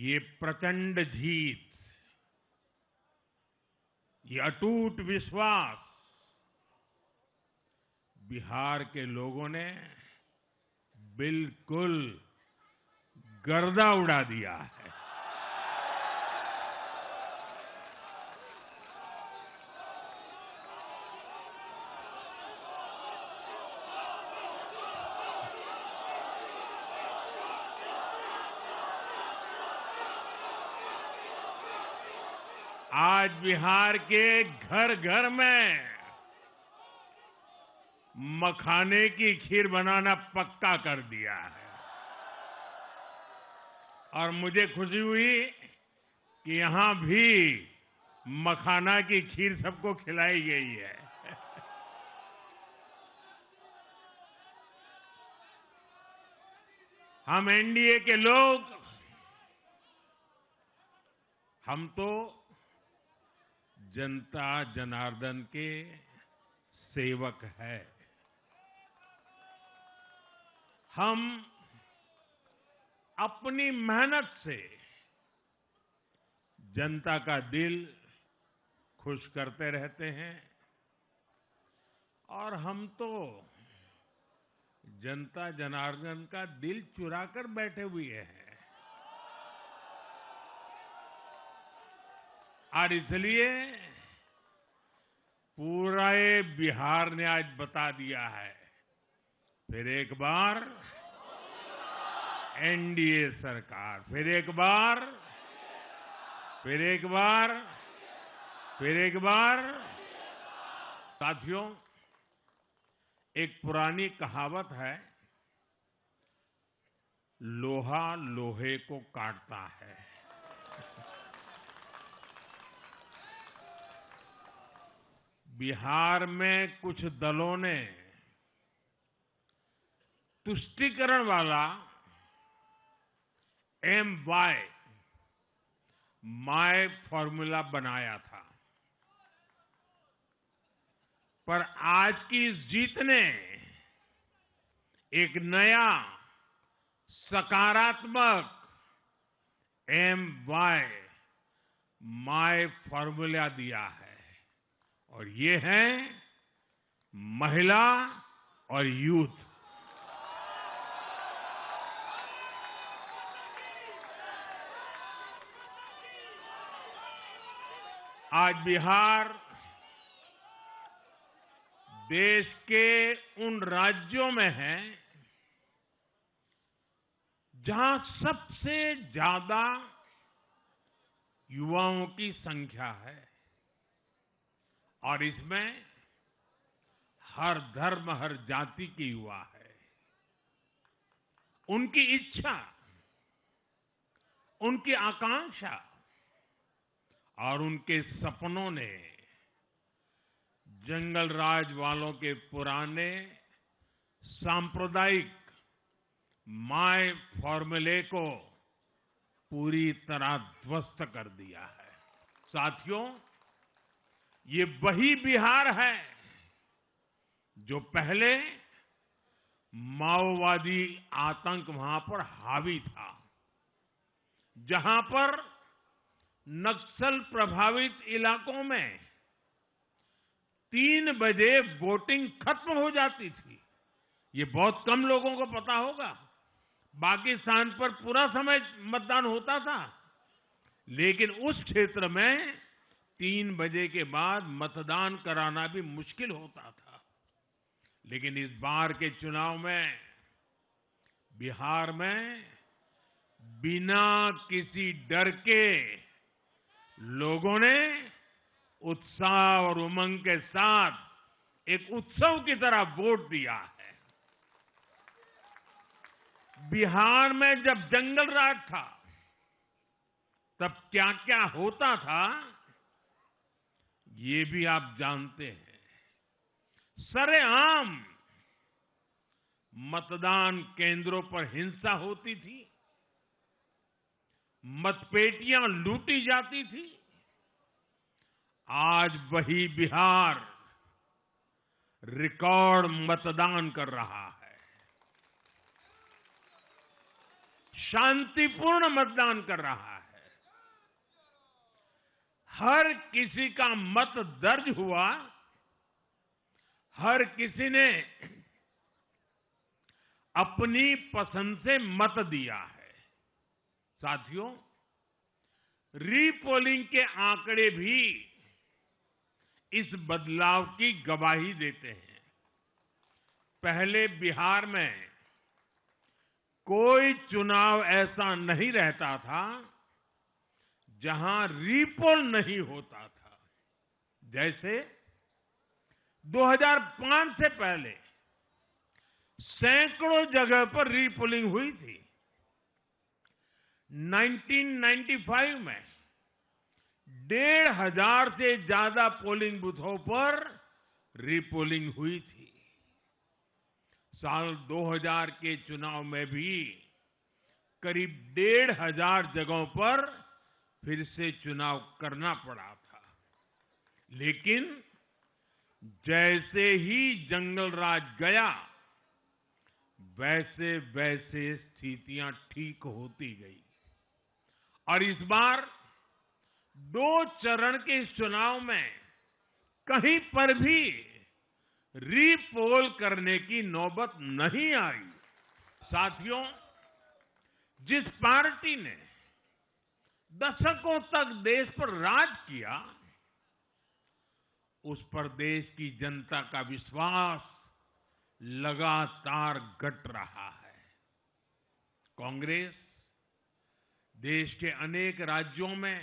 ये प्रचंड जीत, ये अटूट विश्वास बिहार के लोगों ने बिल्कुल गर्दा उड़ा दिया है। आज बिहार के घर घर में मखाने की खीर बनाना पक्का कर दिया है और मुझे खुशी हुई कि यहां भी मखाना की खीर सबको खिलाई गई है। हम एनडीए के लोग, हम तो जनता जनार्दन के सेवक है। हम अपनी मेहनत से जनता का दिल खुश करते रहते हैं और हम तो जनता जनार्दन का दिल चुरा कर बैठे हुए हैं। और इसलिए पूरा बिहार ने आज बता दिया है, फिर एक बार एनडीए सरकार, फिर एक बार, फिर एक बार, फिर एक बार। साथियों, एक पुरानी कहावत है, लोहा लोहे को काटता है। बिहार में कुछ दलों ने तुष्टीकरण वाला माय फॉर्मूला बनाया था, पर आज की इस जीत ने एक नया सकारात्मक माय फॉर्मूला दिया है और ये है महिला और यूथ। आज बिहार देश के उन राज्यों में है जहां सबसे ज्यादा युवाओं की संख्या है और इसमें हर धर्म, हर जाति के युवा है। उनकी इच्छा, उनकी आकांक्षा और उनके सपनों ने जंगल राज वालों के पुराने सांप्रदायिक माय फॉर्मूले को पूरी तरह ध्वस्त कर दिया है। साथियों, ये वही बिहार है जो पहले माओवादी आतंक वहां पर हावी था, जहां पर नक्सल प्रभावित इलाकों में 3 बजे वोटिंग खत्म हो जाती थी। ये बहुत कम लोगों को पता होगा, बाकी स्थान पर पूरा समय मतदान होता था, लेकिन उस क्षेत्र में 3 बजे के बाद मतदान कराना भी मुश्किल होता था। लेकिन इस बार के चुनाव में बिहार में बिना किसी डर के लोगों ने उत्साह और उमंग के साथ एक उत्सव की तरह वोट दिया है। बिहार में जब जंगल राज था तब क्या क्या होता था ये भी आप जानते हैं। सरेआम मतदान केंद्रों पर हिंसा होती थी, मतपेटियां लूटी जाती थी। आज वही बिहार रिकॉर्ड मतदान कर रहा है। शांतिपूर्ण मतदान कर रहा है। हर किसी का मत दर्ज हुआ, हर किसी ने अपनी पसंद से मत दिया है। साथियों, रीपोलिंग के आंकड़े भी इस बदलाव की गवाही देते हैं। पहले बिहार में कोई चुनाव ऐसा नहीं रहता था जहां रीपोल नहीं होता था। जैसे 2005 से पहले सैकड़ों जगह पर रीपोलिंग हुई थी। 1995 में 1,500 से ज्यादा पोलिंग बूथों पर रीपोलिंग हुई थी। साल 2000 के चुनाव में भी करीब 1,500 जगहों पर फिर से चुनाव करना पड़ा था। लेकिन जैसे ही जंगल राज गया, वैसे वैसे स्थितियां ठीक होती गई और इस बार 2 चरण के इस चुनाव में कहीं पर भी रीपोल करने की नौबत नहीं आई। साथियों, जिस पार्टी ने दशकों तक देश पर राज किया, उस पर देश की जनता का विश्वास लगातार घट रहा है। कांग्रेस देश के अनेक राज्यों में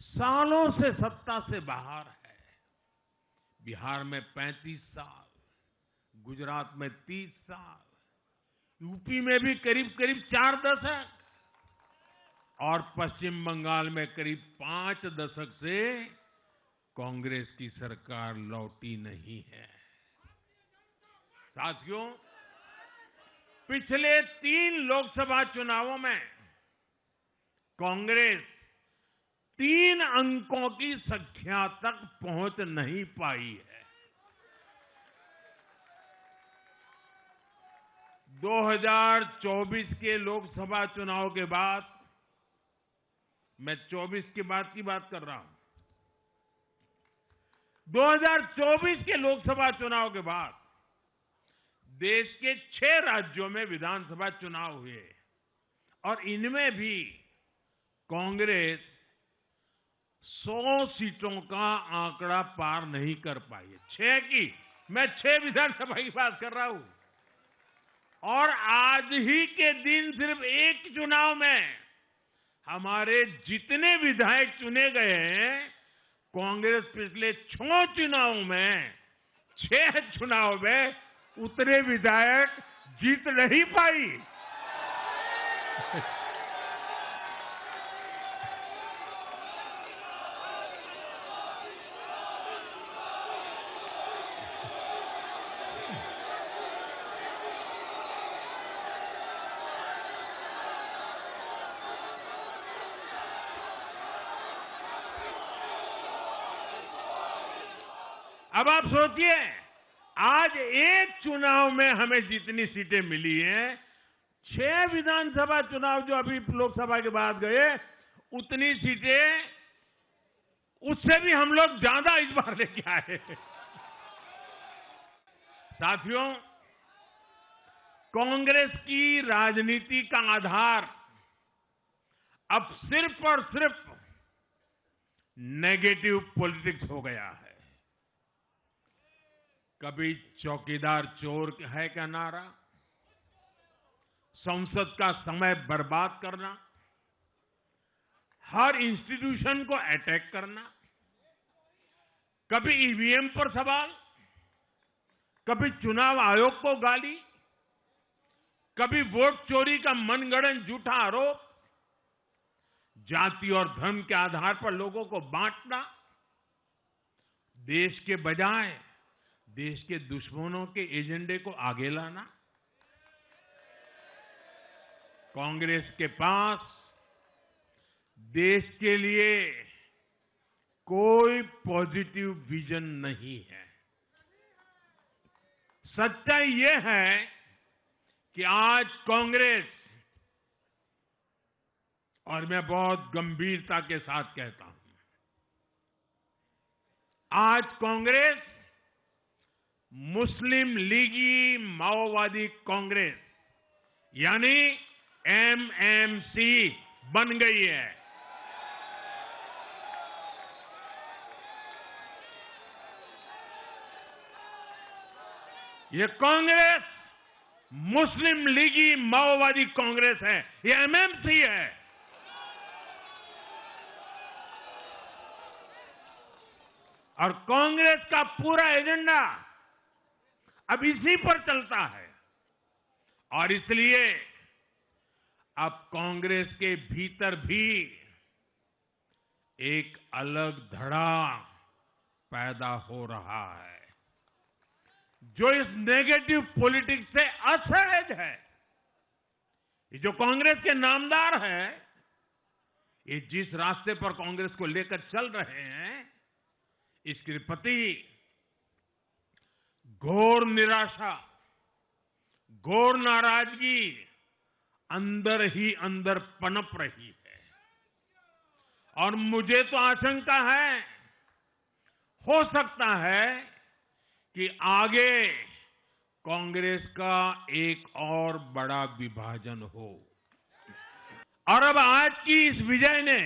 सालों से सत्ता से बाहर है। बिहार में 35 साल, गुजरात में 30 साल, यूपी में भी करीब करीब 4 दशक और पश्चिम बंगाल में करीब 5 दशक से कांग्रेस की सरकार लौटी नहीं है। साथियों, पिछले 3 लोकसभा चुनावों में कांग्रेस 3 अंकों की संख्या तक पहुंच नहीं पाई है। 2024 के लोकसभा चुनाव के बाद, मैं 24 के बाद की बात कर रहा हूं, 2024 के लोकसभा चुनाव के बाद देश के 6 राज्यों में विधानसभा चुनाव हुए और इनमें भी कांग्रेस 100 सीटों का आंकड़ा पार नहीं कर पाई है। 6 की, मैं 6 विधानसभा की बात कर रहा हूं। और आज ही के दिन सिर्फ एक चुनाव में हमारे जितने विधायक चुने गए हैं, कांग्रेस पिछले 6 चुनावों में 6 चुनाव में उतने विधायक जीत नहीं पाई। अब आप सोचिए, आज एक चुनाव में हमें जितनी सीटें मिली हैं, 6 विधानसभा चुनाव जो अभी लोकसभा के बाद गए, उतनी सीटें उससे भी हम लोग ज्यादा इस बार लेके आए। साथियों, कांग्रेस की राजनीति का आधार अब सिर्फ और सिर्फ नेगेटिव पॉलिटिक्स हो गया है। कभी चौकीदार चोर है का नारा, संसद का समय बर्बाद करना, हर इंस्टीट्यूशन को अटैक करना, कभी ईवीएम पर सवाल, कभी चुनाव आयोग को गाली, कभी वोट चोरी का मनगढ़ंत झूठा आरोप, जाति और धर्म के आधार पर लोगों को बांटना, देश के बजाय देश के दुश्मनों के एजेंडे को आगे लाना। कांग्रेस के पास देश के लिए कोई पॉजिटिव विजन नहीं है। सच्चाई यह है कि आज कांग्रेस और मैं बहुत गंभीरता के साथ कहता हूं, आज कांग्रेस मुस्लिम लीगी माओवादी कांग्रेस यानी एमएमसी बन गई है। ये कांग्रेस मुस्लिम लीगी माओवादी कांग्रेस है, ये एमएमसी है। और कांग्रेस का पूरा एजेंडा अब इसी पर चलता है और इसलिए अब कांग्रेस के भीतर भी एक अलग धड़ा पैदा हो रहा है जो इस नेगेटिव पॉलिटिक्स से असहज है। ये जो कांग्रेस के नामदार हैं, ये जिस रास्ते पर कांग्रेस को लेकर चल रहे हैं, इसके प्रति घोर निराशा, घोर नाराजगी अंदर ही अंदर पनप रही है। और मुझे तो आशंका है, हो सकता है कि आगे कांग्रेस का एक और बड़ा विभाजन हो। और अब आज की इस विजय ने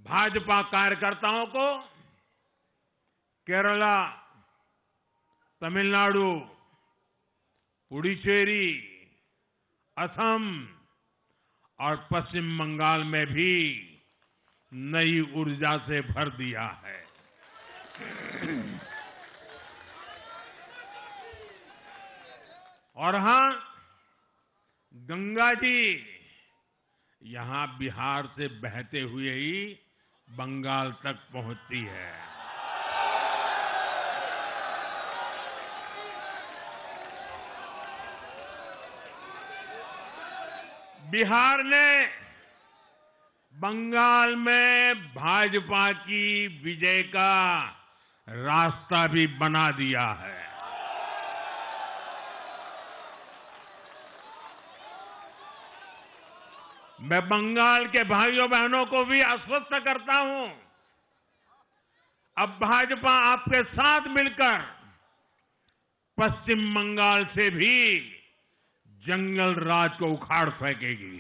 भाजपा कार्यकर्ताओं को केरला, तमिलनाडु, पुडुचेरी, असम और पश्चिम बंगाल में भी नई ऊर्जा से भर दिया है। और हां, गंगा जी यहां बिहार से बहते हुए ही बंगाल तक पहुंचती है। बिहार ने बंगाल में भाजपा की विजय का रास्ता भी बना दिया है। मैं बंगाल के भाइयों बहनों को भी आश्वस्त करता हूं, अब भाजपा आपके साथ मिलकर पश्चिम बंगाल से भी जंगल राज को उखाड़ फेंकेगी।